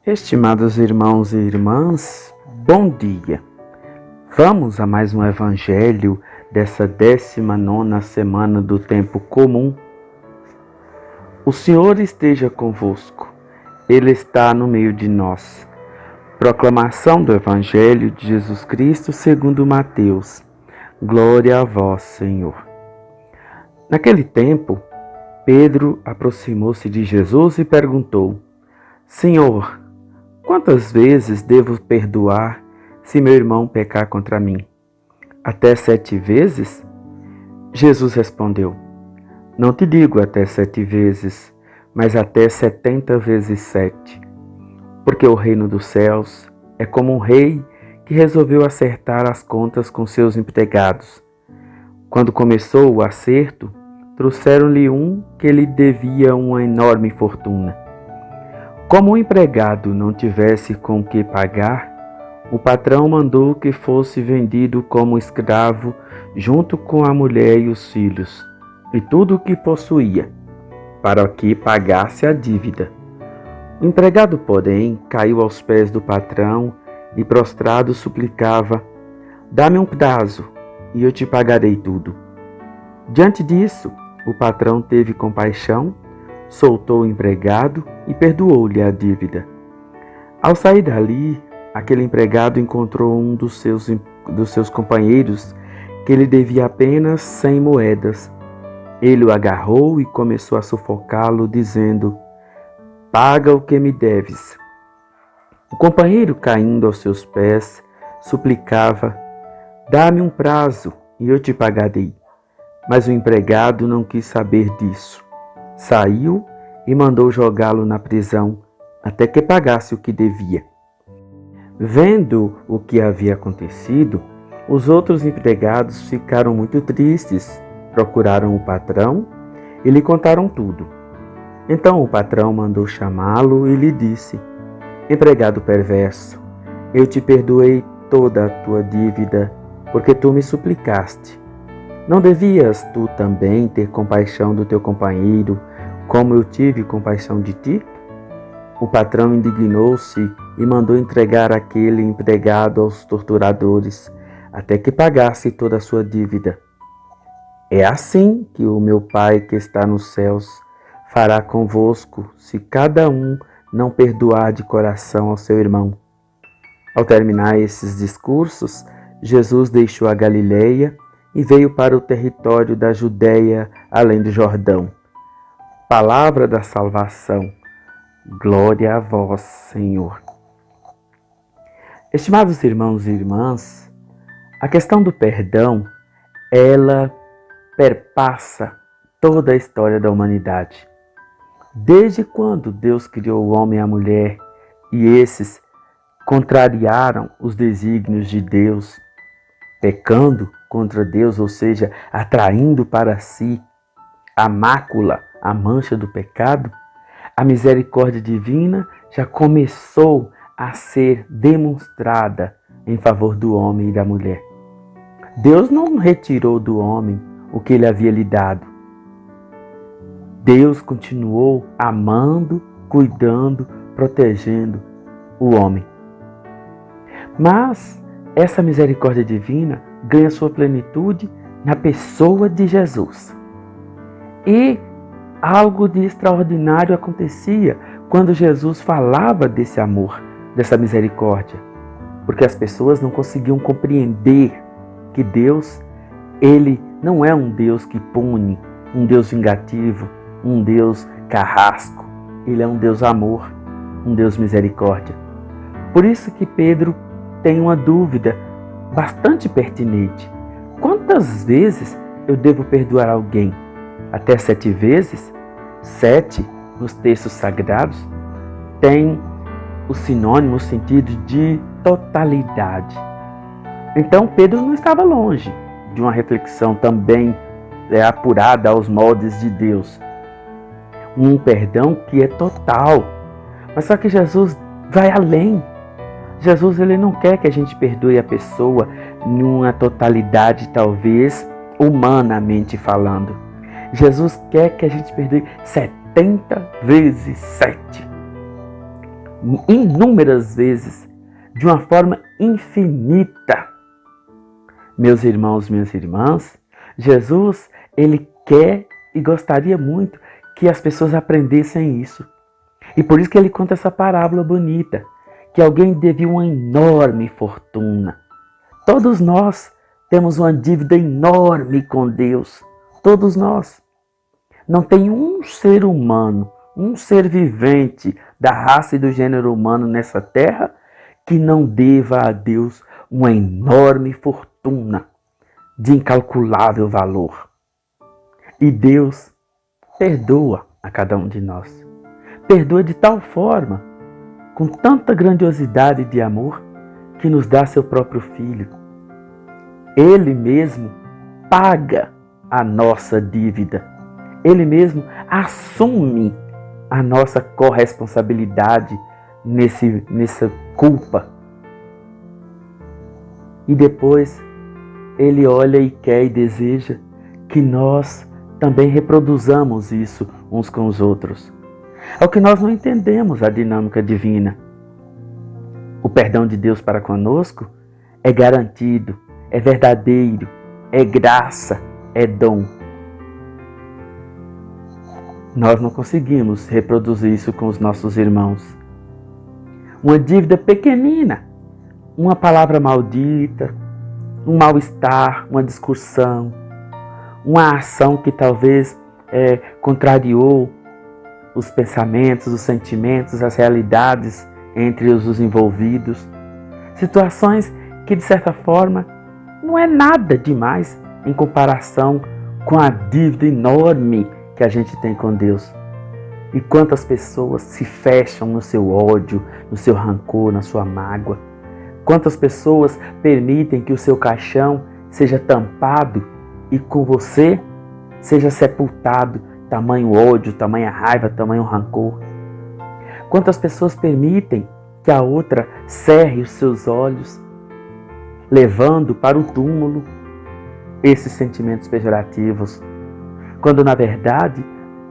Estimados irmãos e irmãs, bom dia! Vamos a mais um evangelho dessa 19ª semana do tempo comum. O Senhor esteja convosco, Ele está no meio de nós. Proclamação do Evangelho de Jesus Cristo segundo Mateus. Glória a vós, Senhor. Naquele tempo, Pedro aproximou-se de Jesus e perguntou: Senhor, quantas vezes devo perdoar se meu irmão pecar contra mim? Até 7 vezes? Jesus respondeu: Não te digo até 7 vezes, mas até 70 vezes 7. Porque o reino dos céus é como um rei que resolveu acertar as contas com seus empregados. Quando começou o acerto, trouxeram-lhe um que lhe devia uma enorme fortuna. Como o empregado não tivesse com o que pagar, o patrão mandou que fosse vendido como escravo junto com a mulher e os filhos, e tudo o que possuía, para que pagasse a dívida. O empregado, porém, caiu aos pés do patrão e prostrado suplicava: Dá-me um prazo e eu te pagarei tudo. Diante disso, o patrão teve compaixão, soltou o empregado e perdoou-lhe a dívida. Ao sair dali, aquele empregado encontrou um dos seus companheiros que lhe devia apenas 100 moedas. Ele o agarrou e começou a sufocá-lo, dizendo: Paga o que me deves. O companheiro, caindo aos seus pés, suplicava: Dá-me um prazo e eu te pagarei. Mas o empregado não quis saber disso. Saiu e mandou jogá-lo na prisão até que pagasse o que devia. Vendo o que havia acontecido, os outros empregados ficaram muito tristes, procuraram o patrão e lhe contaram tudo. Então o patrão mandou chamá-lo e lhe disse: Empregado perverso, eu te perdoei toda a tua dívida, porque tu me suplicaste. Não devias tu também ter compaixão do teu companheiro, como eu tive compaixão de ti? O patrão indignou-se e mandou entregar aquele empregado aos torturadores, até que pagasse toda a sua dívida. É assim que o meu Pai que está nos céus fará convosco, se cada um não perdoar de coração ao seu irmão. Ao terminar esses discursos, Jesus deixou a Galileia e veio para o território da Judéia, além do Jordão. Palavra da salvação. Glória a vós, Senhor. Estimados irmãos e irmãs, a questão do perdão, ela perpassa toda a história da humanidade. Desde quando Deus criou o homem e a mulher e esses contrariaram os desígnios de Deus, pecando contra Deus, ou seja, atraindo para si a mácula, a mancha do pecado, a misericórdia divina já começou a ser demonstrada em favor do homem e da mulher. Deus não retirou do homem o que ele havia lhe dado. Deus continuou amando, cuidando, protegendo o homem. Mas essa misericórdia divina ganha sua plenitude na pessoa de Jesus. E algo de extraordinário acontecia quando Jesus falava desse amor, dessa misericórdia, porque as pessoas não conseguiam compreender que Deus, Ele não é um Deus que pune, um Deus vingativo, um Deus carrasco. Ele é um Deus amor, um Deus misericórdia. Por isso que Pedro tem uma dúvida bastante pertinente. Quantas vezes eu devo perdoar alguém? Até 7 vezes? 7, nos textos sagrados, tem o sinônimo, o sentido de totalidade. Então Pedro não estava longe de uma reflexão também apurada aos moldes de Deus. Um perdão que é total. Mas só que Jesus vai além. Jesus, ele não quer que a gente perdoe a pessoa numa totalidade, talvez, humanamente falando. Jesus quer que a gente perdoe 70 vezes 7. inúmeras vezes, de uma forma infinita. Meus irmãos, minhas irmãs, Jesus, ele quer e gostaria muito que as pessoas aprendessem isso. E por isso que ele conta essa parábola bonita, que alguém devia uma enorme fortuna. Todos nós temos uma dívida enorme com Deus. Todos nós. Não tem um ser humano, um ser vivente da raça e do gênero humano nessa terra que não deva a Deus uma enorme fortuna de incalculável valor. E Deus perdoa a cada um de nós. Perdoa de tal forma, com tanta grandiosidade de amor, que nos dá seu próprio Filho. Ele mesmo paga a nossa dívida. Ele mesmo assume a nossa corresponsabilidade nessa culpa. E depois ele olha e quer e deseja que nós também reproduzamos isso uns com os outros. É o que nós não entendemos a dinâmica divina. O perdão de Deus para conosco é garantido, é verdadeiro, é graça, é dom. Nós não conseguimos reproduzir isso com os nossos irmãos. Uma dívida pequenina, uma palavra maldita, um mal-estar, uma discussão, uma ação que talvez contrariou os pensamentos, os sentimentos, as realidades entre os envolvidos. Situações que, de certa forma, não é nada demais em comparação com a dívida enorme que a gente tem com Deus. E quantas pessoas se fecham no seu ódio, no seu rancor, na sua mágoa. Quantas pessoas permitem que o seu caixão seja tampado e com você seja sepultado tamanho ódio, tamanha raiva, tamanho rancor. Quantas pessoas permitem que a outra cerre os seus olhos, levando para o túmulo esses sentimentos pejorativos, quando na verdade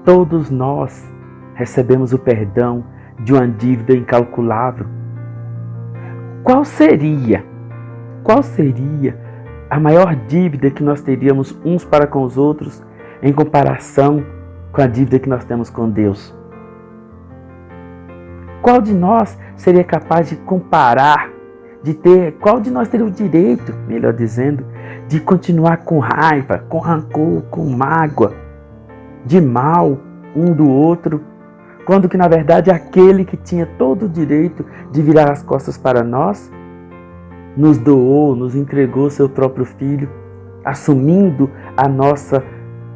todos nós recebemos o perdão de uma dívida incalculável. Qual seria a maior dívida que nós teríamos uns para com os outros em comparação com a dívida que nós temos com Deus? Qual de nós seria capaz de comparar, qual de nós teria o direito, melhor dizendo, de continuar com raiva, com rancor, com mágoa, de mal um do outro, quando que na verdade aquele que tinha todo o direito de virar as costas para nós, nos doou, nos entregou seu próprio Filho, assumindo a nossa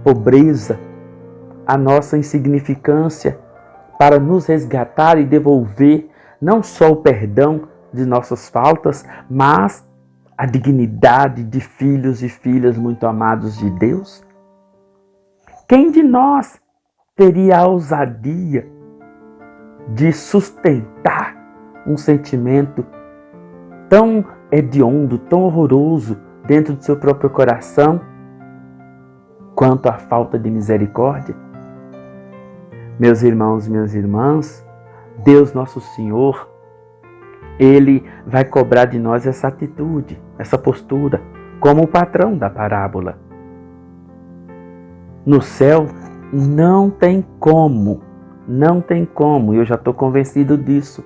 pobreza, a nossa insignificância, para nos resgatar e devolver não só o perdão de nossas faltas, mas a dignidade de filhos e filhas muito amados de Deus? Quem de nós teria a ousadia de sustentar um sentimento tão hediondo, tão horroroso dentro do seu próprio coração quanto a falta de misericórdia? Meus irmãos e minhas irmãs, Deus nosso Senhor, Ele vai cobrar de nós essa atitude, essa postura, como o patrão da parábola. No céu não tem como, e eu já estou convencido disso,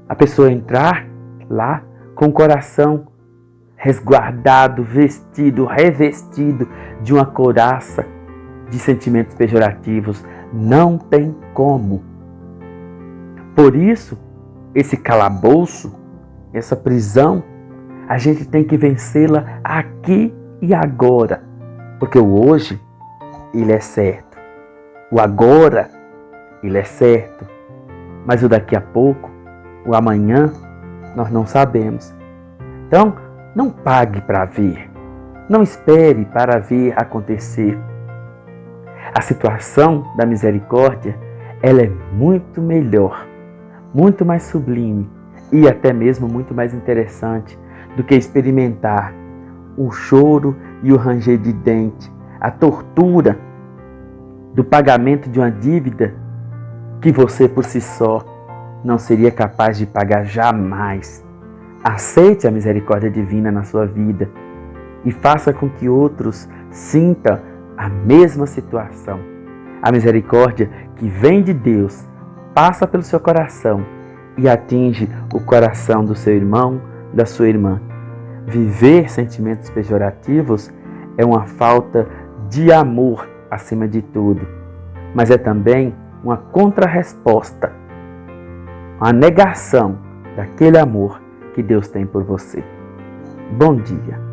a pessoa entrar lá com o coração resguardado, vestido, revestido de uma couraça de sentimentos pejorativos. Não tem como. Por isso, esse calabouço, essa prisão, a gente tem que vencê-la aqui e agora. Porque o hoje, ele é certo. O agora, ele é certo. Mas o daqui a pouco, o amanhã, nós não sabemos. Então, não pague para ver. Não espere para ver acontecer. A situação da misericórdia, ela é muito melhor, muito mais sublime e até mesmo muito mais interessante do que experimentar o choro e o ranger de dente, a tortura do pagamento de uma dívida que você por si só não seria capaz de pagar jamais. Aceite a misericórdia divina na sua vida e faça com que outros sintam a mesma situação. A misericórdia que vem de Deus passa pelo seu coração e atinge o coração do seu irmão, da sua irmã. Viver sentimentos pejorativos é uma falta de amor acima de tudo, mas é também uma contrarresposta, uma negação daquele amor que Deus tem por você. Bom dia.